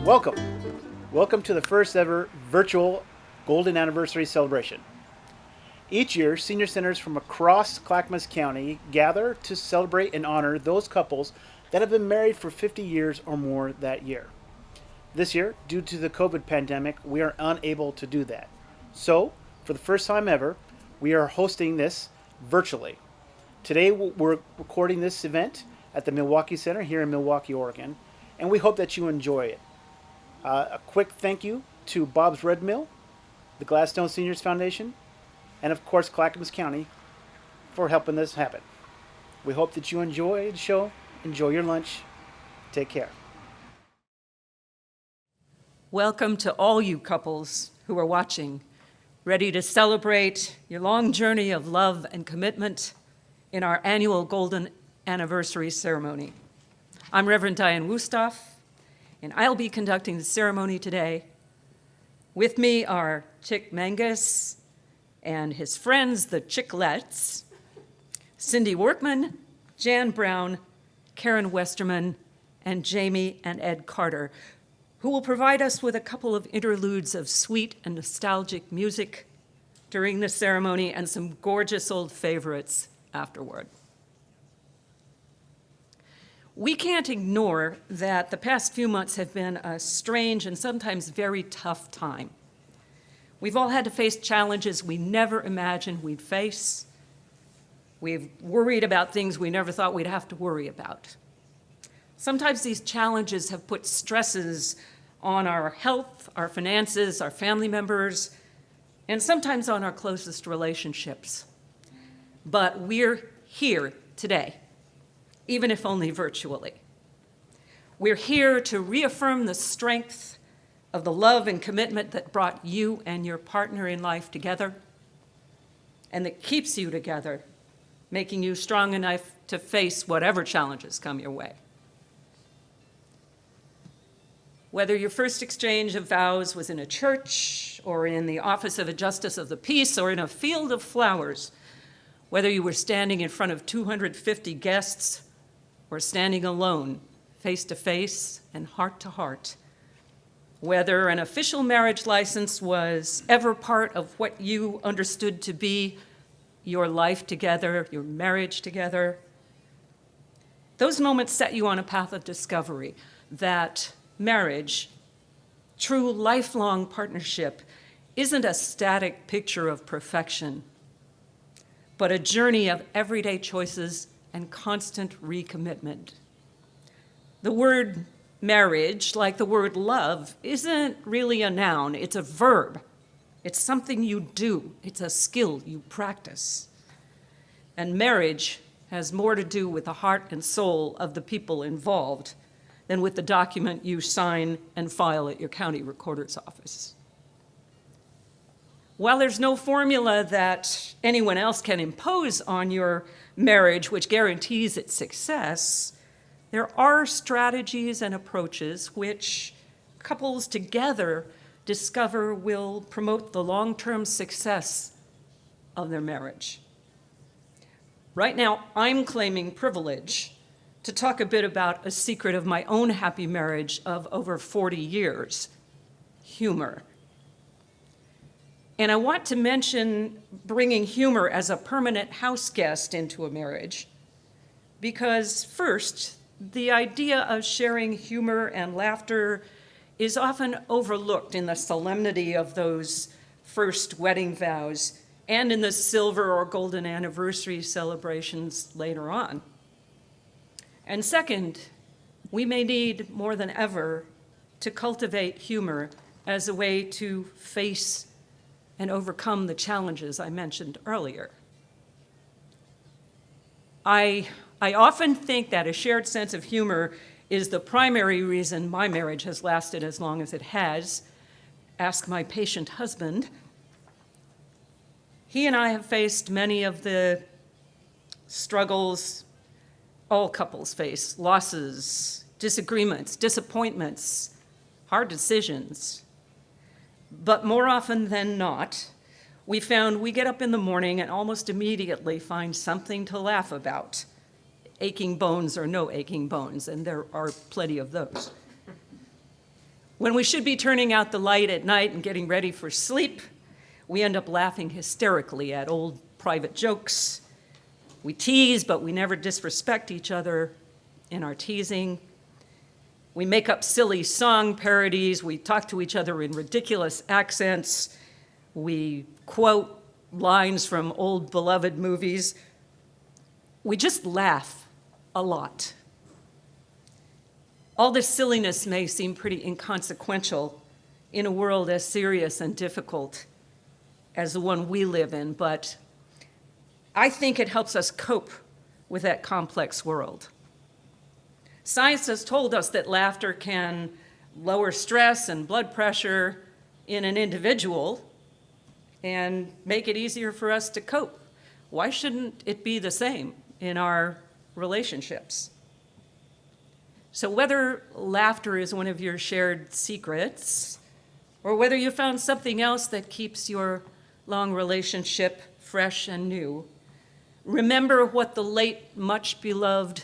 Welcome. Welcome to the first ever virtual Golden Anniversary celebration. Each year, senior centers from across Clackamas County gather to celebrate and honor those couples that have been married for 50 years or more that year. This year, due to the COVID pandemic, we are unable to do that. So, for the first time ever, we are hosting this virtually. Today, we're recording this event at the Milwaukee Center here in Milwaukee, Oregon, and we hope that you enjoy it. A quick thank you to Bob's Red Mill, the Gladstone Seniors Foundation, and of course Clackamas County for helping this happen. We hope that you enjoy the show, enjoy your lunch, take care. Welcome to all you couples who are watching, ready to celebrate your long journey of love and commitment in our annual Golden Anniversary ceremony. I'm Reverend Diane Wusthoff, and I'll be conducting the ceremony today. With me are Chick Mangus and his friends, the Chicklets, Cindy Workman, Jan Brown, Karen Westerman, and Jamie and Ed Carter, who will provide us with a couple of interludes of sweet and nostalgic music during the ceremony and some gorgeous old favorites afterward. We can't ignore that the past few months have been a strange and sometimes very tough time. We've all had to face challenges we never imagined we'd face. We've worried about things we never thought we'd have to worry about. Sometimes these challenges have put stresses on our health, our finances, our family members, and sometimes on our closest relationships. But we're here today, even if only virtually. We're here to reaffirm the strength of the love and commitment that brought you and your partner in life together and that keeps you together, making you strong enough to face whatever challenges come your way. Whether your first exchange of vows was in a church or in the office of a justice of the peace or in a field of flowers, whether you were standing in front of 250 guests or standing alone, face to face and heart to heart, whether an official marriage license was ever part of what you understood to be your life together, your marriage together, those moments set you on a path of discovery that marriage, true lifelong partnership, isn't a static picture of perfection, but a journey of everyday choices and constant recommitment. The word marriage, like the word love, isn't really a noun, it's a verb. It's something you do, it's a skill you practice. And marriage has more to do with the heart and soul of the people involved than with the document you sign and file at your county recorder's office. While there's no formula that anyone else can impose on your marriage which guarantees its success, there are strategies and approaches which couples together discover will promote the long-term success of their marriage. Right now, I'm claiming privilege to talk a bit about a secret of my own happy marriage of over 40 years, humor. And I want to mention bringing humor as a permanent house guest into a marriage because, first, the idea of sharing humor and laughter is often overlooked in the solemnity of those first wedding vows and in the silver or golden anniversary celebrations later on. And second, we may need more than ever to cultivate humor as a way to face and overcome the challenges I mentioned earlier. I often think that a shared sense of humor is the primary reason my marriage has lasted as long as it has. Ask my patient husband. He and I have faced many of the struggles all couples face: losses, disagreements, disappointments, hard decisions. But more often than not, we found we get up in the morning and almost immediately find something to laugh about, aching bones or no aching bones, and there are plenty of those. When we should be turning out the light at night and getting ready for sleep, we end up laughing hysterically at old private jokes. We tease, but we never disrespect each other in our teasing. We make up silly song parodies. We talk to each other in ridiculous accents. We quote lines from old beloved movies. We just laugh a lot. All this silliness may seem pretty inconsequential in a world as serious and difficult as the one we live in, but I think it helps us cope with that complex world. Science has told us that laughter can lower stress and blood pressure in an individual and make it easier for us to cope. Why shouldn't it be the same in our relationships? So whether laughter is one of your shared secrets, or whether you found something else that keeps your long relationship fresh and new, remember what the late, much-beloved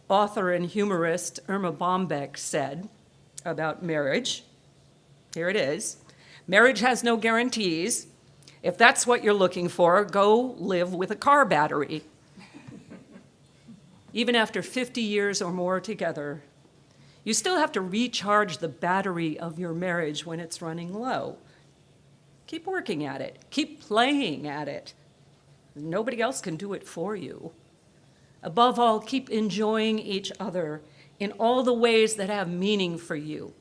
author and humorist Irma Bombeck said about marriage. Here it is. Marriage has no guarantees. If that's what you're looking for, go live with a car battery. Even after 50 years or more together, you still have to recharge the battery of your marriage when it's running low. Keep working at it. Keep playing at it. Nobody else can do it for you. Above all, keep enjoying each other in all the ways that have meaning for you.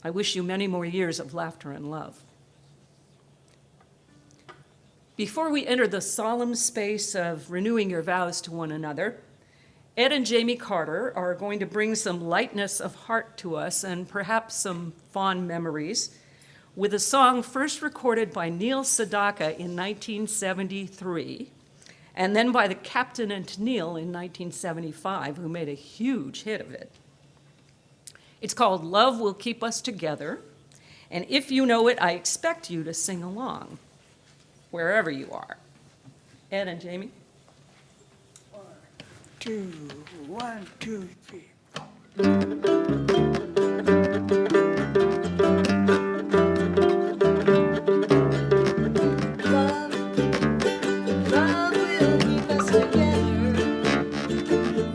I wish you many more years of laughter and love. Before we enter the solemn space of renewing your vows to one another, Ed and Jamie Carter are going to bring some lightness of heart to us and perhaps some fond memories with a song first recorded by Neil Sedaka in 1973, and then by the Captain and Neil in 1975, who made a huge hit of it. It's called Love Will Keep Us Together, and if you know it, I expect you to sing along, wherever you are. Ed and Jamie? 1, 2, 3, 4. Love will keep us together.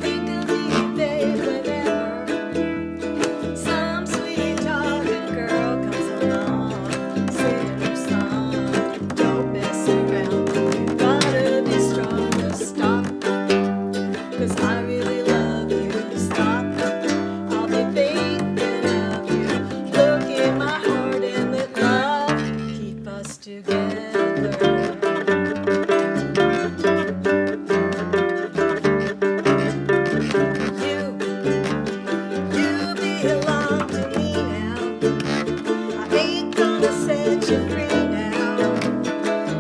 Think of me, babe, whenever some sweet talking girl comes along, singing her song. Don't mess around, you gotta be strong to stop. 'Cause I really love you, stop. I'll be thinking of you. Look in my heart and let love keep us together. You belong to me now. I ain't gonna set you free now.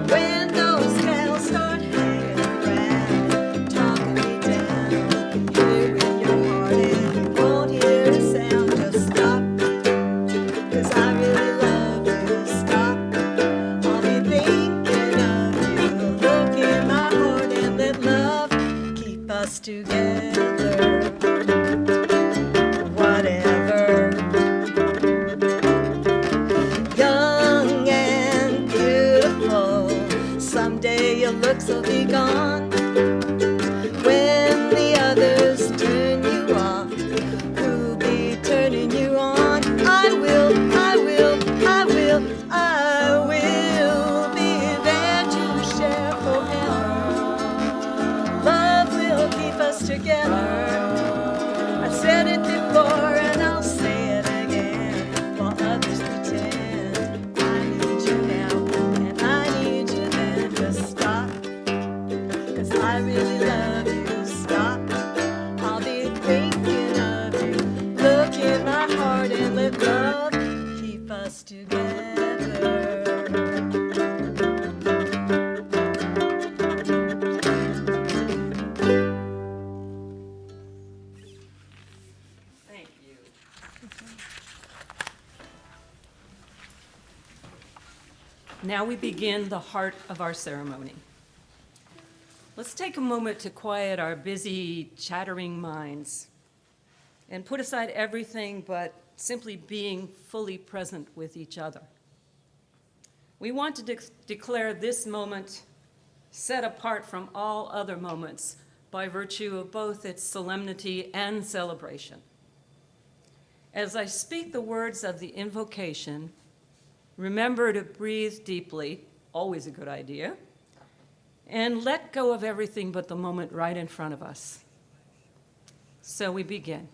When those gals start hanging around, talking me down, hear in your heart and you won't hear a sound. Just stop, 'cause I really love you. Stop, I'll be thinking of you. Look in my heart and let love keep us together. Whatever. Young and beautiful, someday your looks will be gone. When the others turn you off, who'll be turning you on? I will be there to share forever. Love will keep us together. I've said it before and I'll say it again. While others pretend, I need you now and I need you then. Just stop, 'cause I really love you. Stop, I'll be thinking of you. Look in my heart and let love keep us together. Thank you. Now we begin the heart of our ceremony. Let's take a moment to quiet our busy, chattering minds and put aside everything but simply being fully present with each other. We want to declare this moment set apart from all other moments by virtue of both its solemnity and celebration. As I speak the words of the invocation, remember to breathe deeply, always a good idea, and let go of everything but the moment right in front of us. So we begin.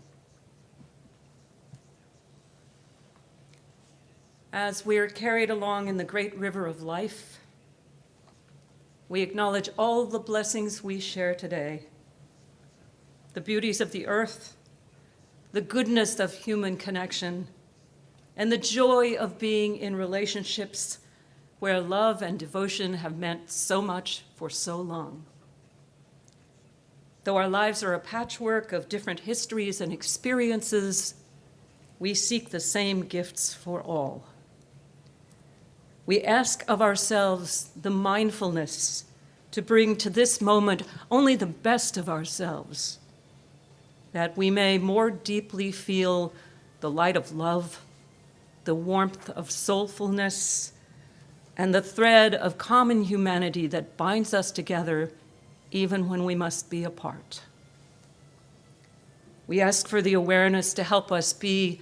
As we are carried along in the great river of life, we acknowledge all the blessings we share today, the beauties of the earth, the goodness of human connection, and the joy of being in relationships where love and devotion have meant so much for so long. Though our lives are a patchwork of different histories and experiences, we seek the same gifts for all. We ask of ourselves the mindfulness to bring to this moment only the best of ourselves, that we may more deeply feel the light of love, the warmth of soulfulness, and the thread of common humanity that binds us together even when we must be apart. We ask for the awareness to help us be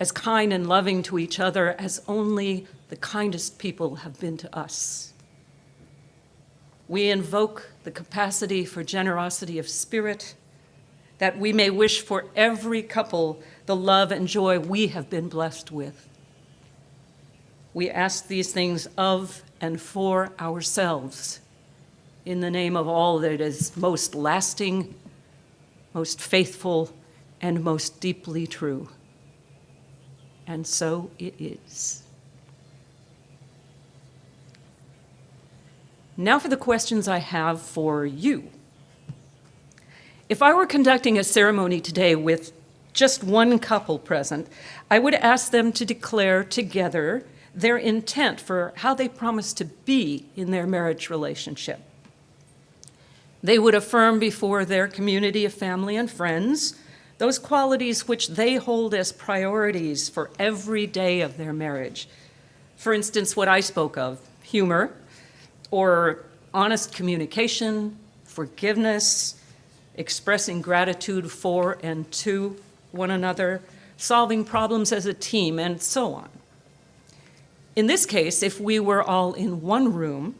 as kind and loving to each other as only the kindest people have been to us. We invoke the capacity for generosity of spirit, that we may wish for every couple the love and joy we have been blessed with. We ask these things of and for ourselves, in the name of all that is most lasting, most faithful, and most deeply true. And so it is. Now for the questions I have for you. If I were conducting a ceremony today with just one couple present, I would ask them to declare together their intent for how they promise to be in their marriage relationship. They would affirm before their community of family and friends those qualities which they hold as priorities for every day of their marriage. For instance, what I spoke of, humor, or honest communication, forgiveness, expressing gratitude for and to one another, solving problems as a team, and so on. In this case, if we were all in one room,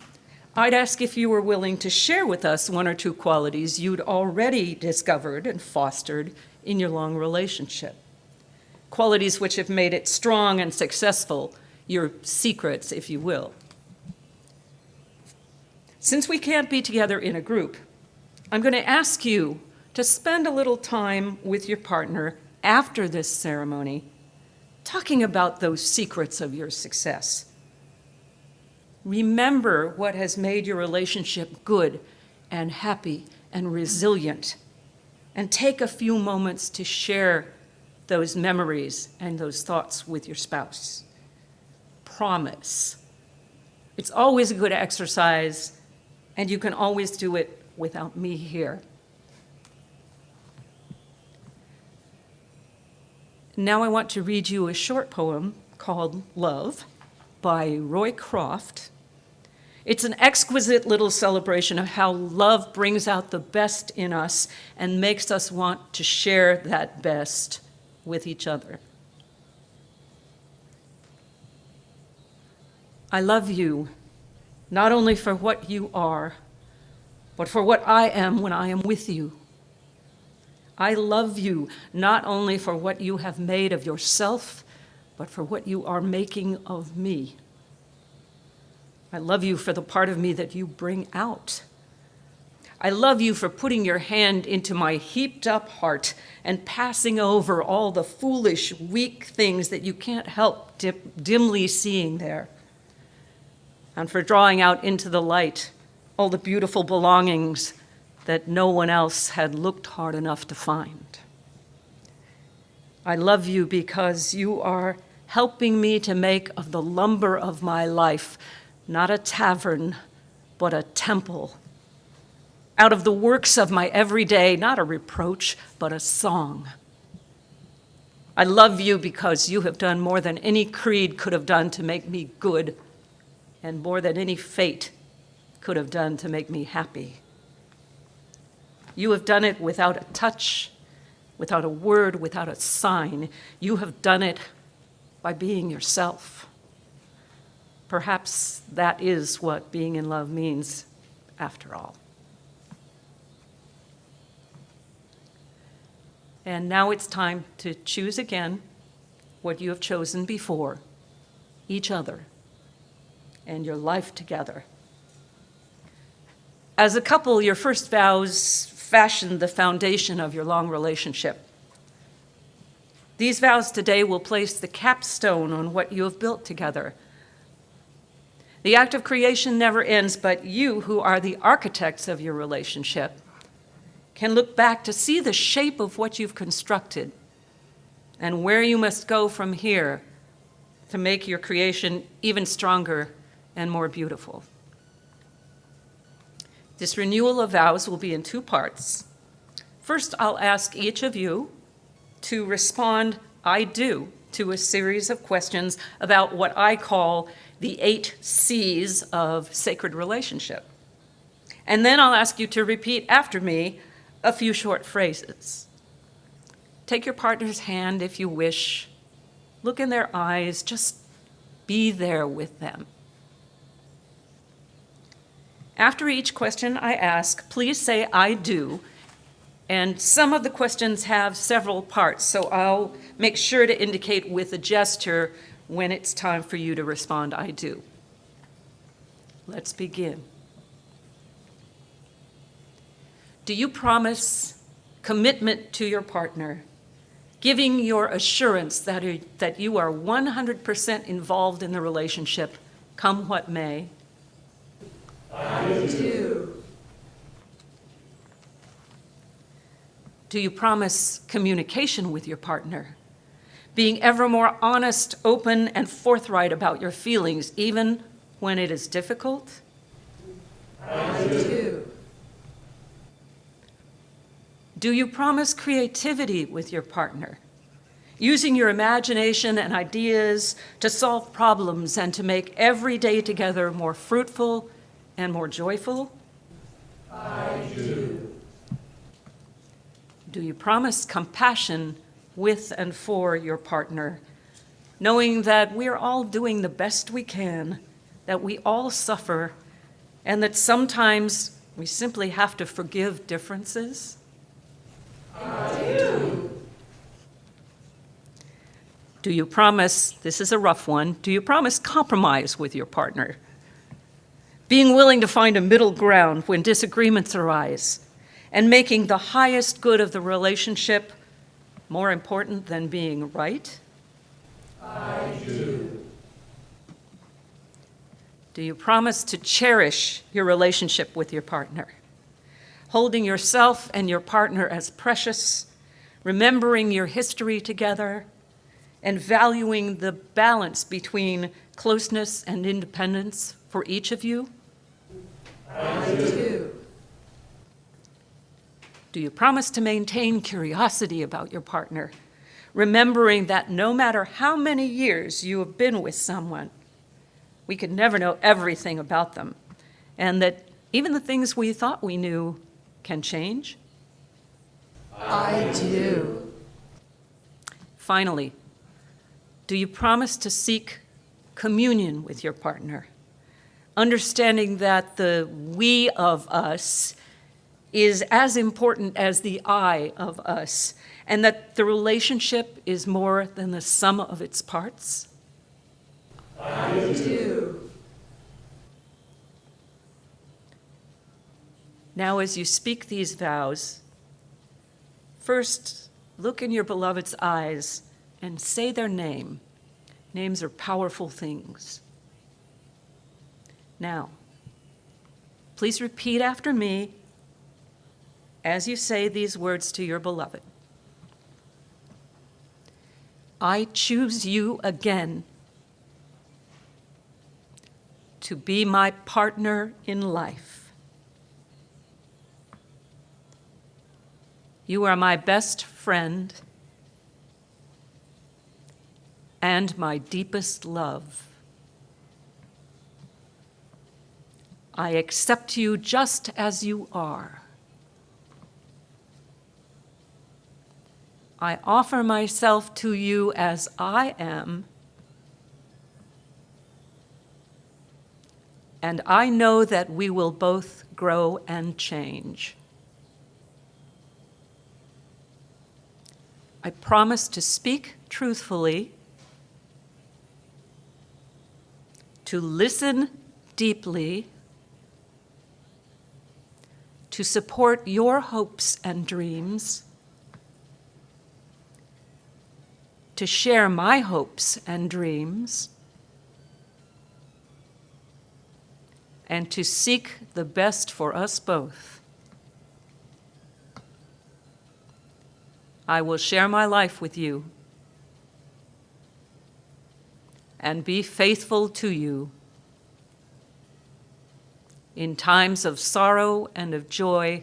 I'd ask if you were willing to share with us one or two qualities you'd already discovered and fostered in your long relationship. Qualities which have made it strong and successful, your secrets, if you will. Since we can't be together in a group, I'm going to ask you to spend a little time with your partner after this ceremony, talking about those secrets of your success. Remember what has made your relationship good and happy and resilient, and take a few moments to share those memories and those thoughts with your spouse. Promise. It's always a good exercise, and you can always do it without me here. Now I want to read you a short poem called Love by Roy Croft. It's an exquisite little celebration of how love brings out the best in us and makes us want to share that best with each other. I love you, not only for what you are, but for what I am when I am with you. I love you, not only for what you have made of yourself, but for what you are making of me. I love you for the part of me that you bring out. I love you for putting your hand into my heaped up heart and passing over all the foolish, weak things that you can't help dimly seeing there. And for drawing out into the light all the beautiful belongings that no one else had looked hard enough to find. I love you because you are helping me to make of the lumber of my life not a tavern, but a temple. Out of the works of my everyday, not a reproach, but a song. I love you because you have done more than any creed could have done to make me good, and more than any fate could have done to make me happy. You have done it without a touch, without a word, without a sign. You have done it by being yourself. Perhaps that is what being in love means, after all. And now it's time to choose again what you have chosen before, each other, and your life together. As a couple, your first vows fashioned the foundation of your long relationship. These vows today will place the capstone on what you have built together. The act of creation never ends, but you, who are the architects of your relationship, can look back to see the shape of what you've constructed and where you must go from here to make your creation even stronger and more beautiful. This renewal of vows will be in two parts. First, I'll ask each of you to respond, "I do," to a series of questions about what I call the 8 C's of sacred relationship. And then I'll ask you to repeat after me a few short phrases. Take your partner's hand if you wish. Look in their eyes. Just be there with them. After each question I ask, please say, "I do." And some of the questions have several parts, so I'll make sure to indicate with a gesture when it's time for you to respond, "I do." Let's begin. Do you promise commitment to your partner, giving your assurance that you are 100% involved in the relationship, come what may? I do. Do you promise communication with your partner, being ever more honest, open, and forthright about your feelings, even when it is difficult? I do. Do you promise creativity with your partner, using your imagination and ideas to solve problems and to make every day together more fruitful and more joyful? I do. Do you promise compassion with and for your partner, knowing that we're all doing the best we can, that we all suffer, and that sometimes we simply have to forgive differences? I do. Do you promise, this is a rough one, do you promise compromise with your partner? Being willing to find a middle ground when disagreements arise, and making the highest good of the relationship more important than being right? I do. Do you promise to cherish your relationship with your partner, holding yourself and your partner as precious, remembering your history together, and valuing the balance between closeness and independence for each of you? I do. Do you promise to maintain curiosity about your partner, remembering that no matter how many years you have been with someone, we could never know everything about them, and that even the things we thought we knew can change? I do. Finally, do you promise to seek communion with your partner, understanding that the we of us is as important as the I of us, and that the relationship is more than the sum of its parts? I do. Now, as you speak these vows, first look in your beloved's eyes and say their name. Names are powerful things. Now, please repeat after me as you say these words to your beloved. I choose you again to be my partner in life. You are my best friend and my deepest love. I accept you just as you are. I offer myself to you as I am, and I know that we will both grow and change. I promise to speak truthfully, to listen deeply, to support your hopes and dreams, to share my hopes and dreams, and to seek the best for us both. I will share my life with you and be faithful to you in times of sorrow and of joy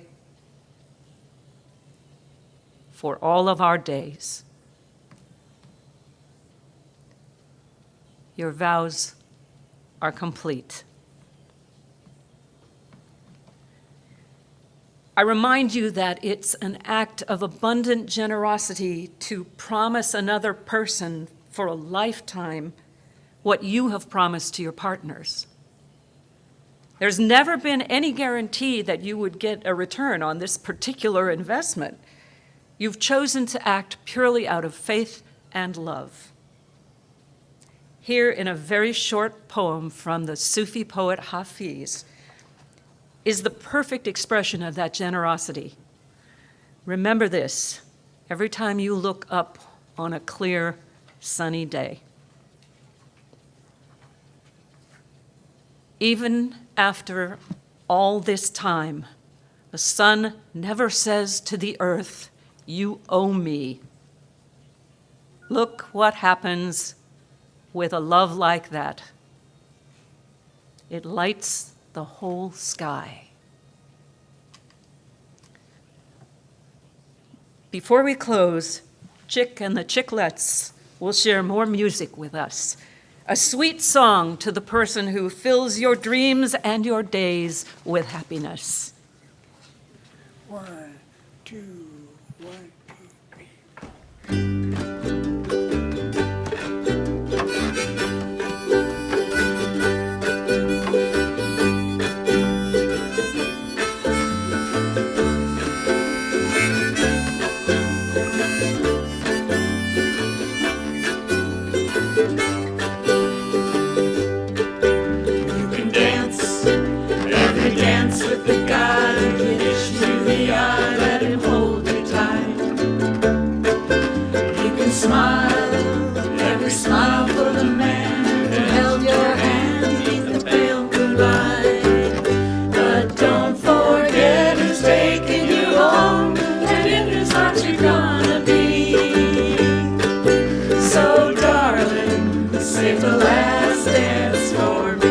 for all of our days. Your vows are complete. I remind you that it's an act of abundant generosity to promise another person for a lifetime what you have promised to your partners. There's never been any guarantee that you would get a return on this particular investment. You've chosen to act purely out of faith and love. Here, in a very short poem from the Sufi poet Hafiz, is the perfect expression of that generosity. Remember this every time you look up on a clear, sunny day. Even after all this time, the sun never says to the earth, "You owe me." Look what happens with a love like that. It lights the whole sky. Before we close, Chick and the Chicklets will share more music with us. A sweet song to the person who fills your dreams and your days with happiness. 1, 2, 1, 2, 3. With the guy who hits you the eye, let him hold you tight. You can smile, every smile for the man who held your hand beneath the pale moonlight. But don't forget who's taking you home and in whose arms you're gonna be. So darling, save the last dance for me.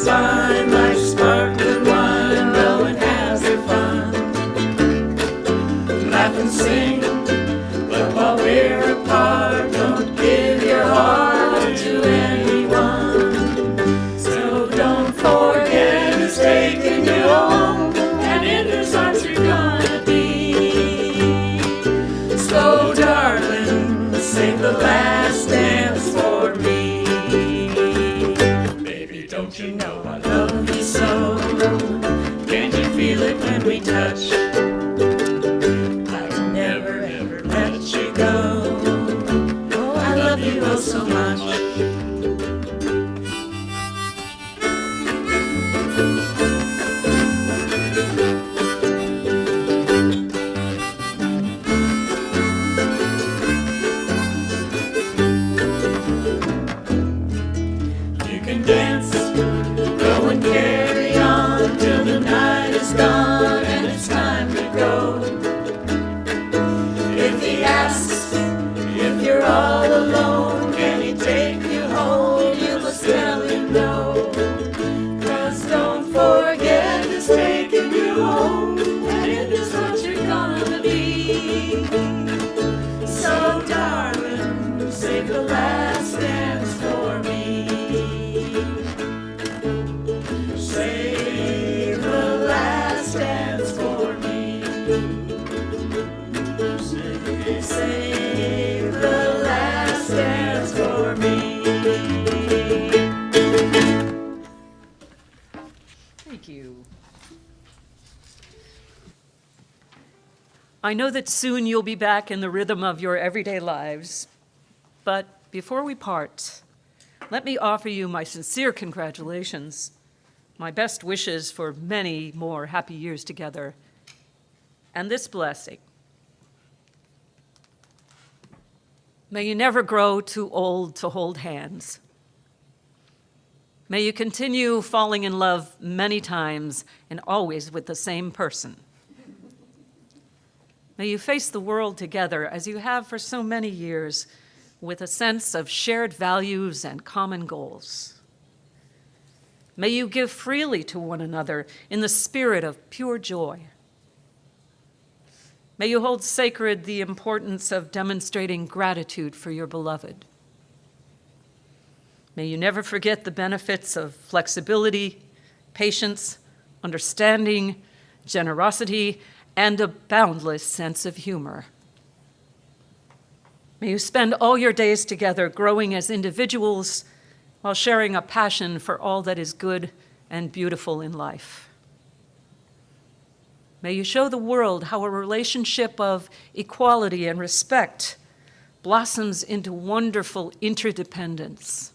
Fine, like sparkling wine, go and have your fun. Laugh and sing, but while we're apart, don't give your heart to anyone. So don't forget who's taking your you. I know that soon you'll be back in the rhythm of your everyday lives, but before we part, let me offer you my sincere congratulations, my best wishes for many more happy years together, and this blessing. May you never grow too old to hold hands. May you continue falling in love many times and always with the same person. May you face the world together as you have for so many years with a sense of shared values and common goals. May you give freely to one another in the spirit of pure joy. May you hold sacred the importance of demonstrating gratitude for your beloved. May you never forget the benefits of flexibility, patience, understanding, generosity, and a boundless sense of humor. May you spend all your days together growing as individuals while sharing a passion for all that is good and beautiful in life. May you show the world how a relationship of equality and respect blossoms into wonderful interdependence.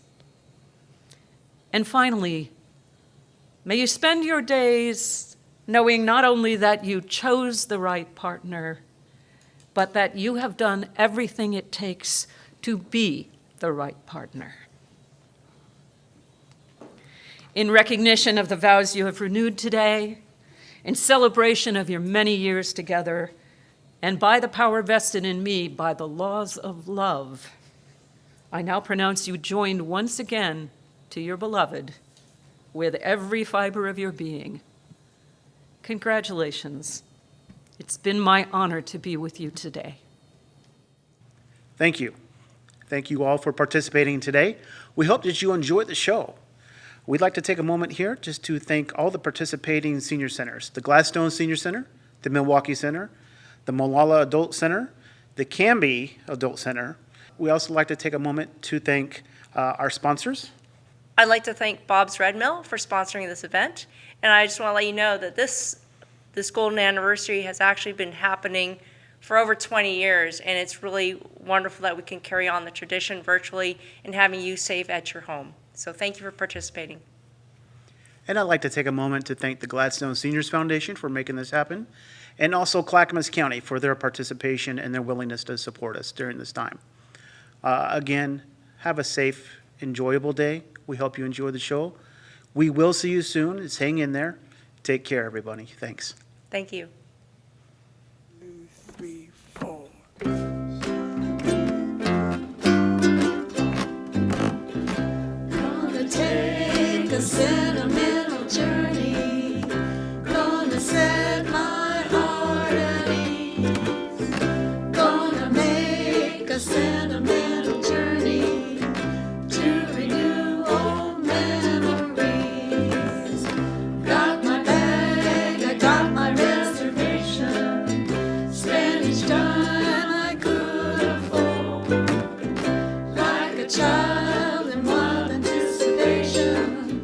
And finally, may you spend your days knowing not only that you chose the right partner, but that you have done everything it takes to be the right partner. In recognition of the vows you have renewed today, in celebration of your many years together, and by the power vested in me by the laws of love, I now pronounce you joined once again to your beloved with every fiber of your being. Congratulations. It's been my honor to be with you today. Thank you. Thank you all for participating today. We hope that you enjoyed the show. We'd like to take a moment here just to thank all the participating senior centers, the Gladstone Senior Center, the Milwaukee Center, the Molalla Adult Center, the Canby Adult Center. We also like to take a moment to thank our sponsors. I'd like to thank Bob's Red Mill for sponsoring this event, and I just want to let you know that this golden anniversary has actually been happening for over 20 years, and it's really wonderful that we can carry on the tradition virtually and having you safe at your home. So thank you for participating. And I'd like to take a moment to thank the Gladstone Seniors Foundation for making this happen, and also Clackamas County for their participation and their willingness to support us during this time. Again, have a safe, enjoyable day. We hope you enjoy the show. We will see you soon. Just hang in there. Take care, everybody. Thanks. Thank you. 2, 3, 4. Gonna take a sentimental journey. Gonna set my heart at ease. Gonna make a sentimental journey to renew old memories. Got my bag, I got my reservation. Spend each dime I could afford. Like a child in wild anticipation,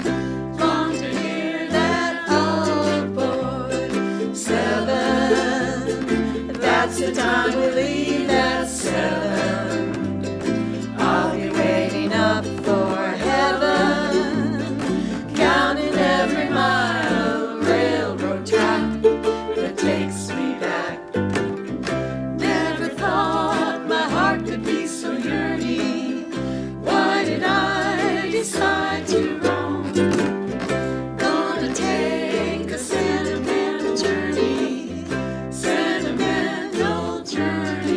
long to hear that old boy. 7, that's the time we leave at 7. I'll be waiting up for heaven, counting every mile of railroad track that takes me back. Never thought my heart could be so yearning. Why did I decide to roam? Gonna take a sentimental journey, sentimental journey.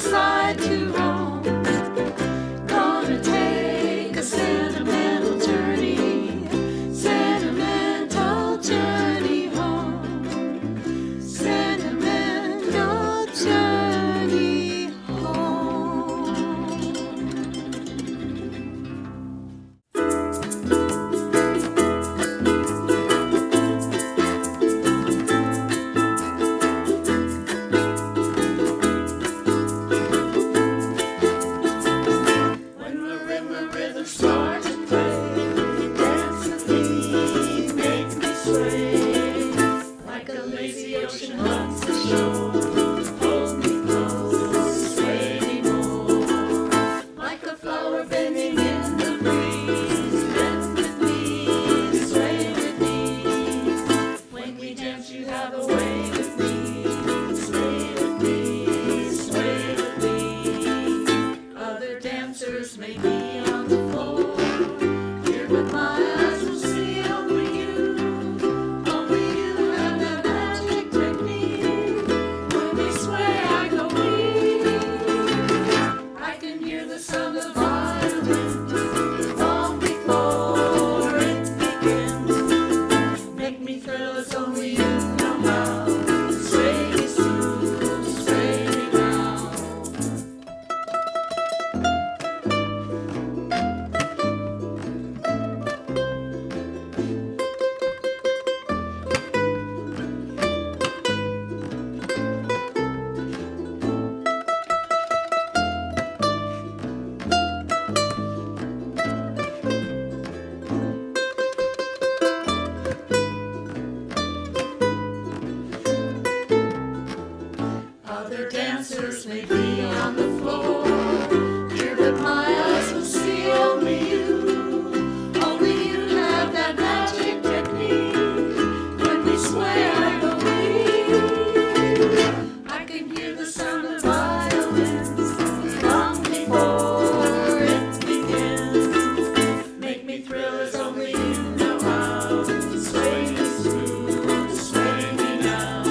decide to roam. Gonna take a sentimental journey home. Sentimental journey home. When marimba rhythms start to play, dance with me, make me sway. Like a lazy ocean hugs the shore, hold me close, sway me more. Like a flower bending in the breeze, bend with me, sway with me. When we dance you have a way with me, sway with me, sway with me. Other dancers may be on the floor, here but my eyes will see only you. Only you have that magic technique. When we sway, I go weak. I can hear the sound of violins long before it begins. Make me thrill as only you know how. Sway me smooth, sway me now. Other dancers may be on the floor, here but my eyes will see only you. Only you have that magic technique. When we sway, I go weak. I can hear the sound of violins long before it begins. Make me thrill as only you know how. Sway me smooth, sway me now.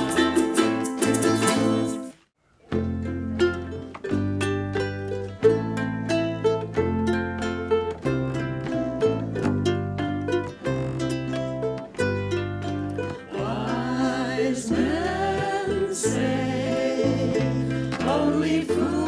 Wise men say only fools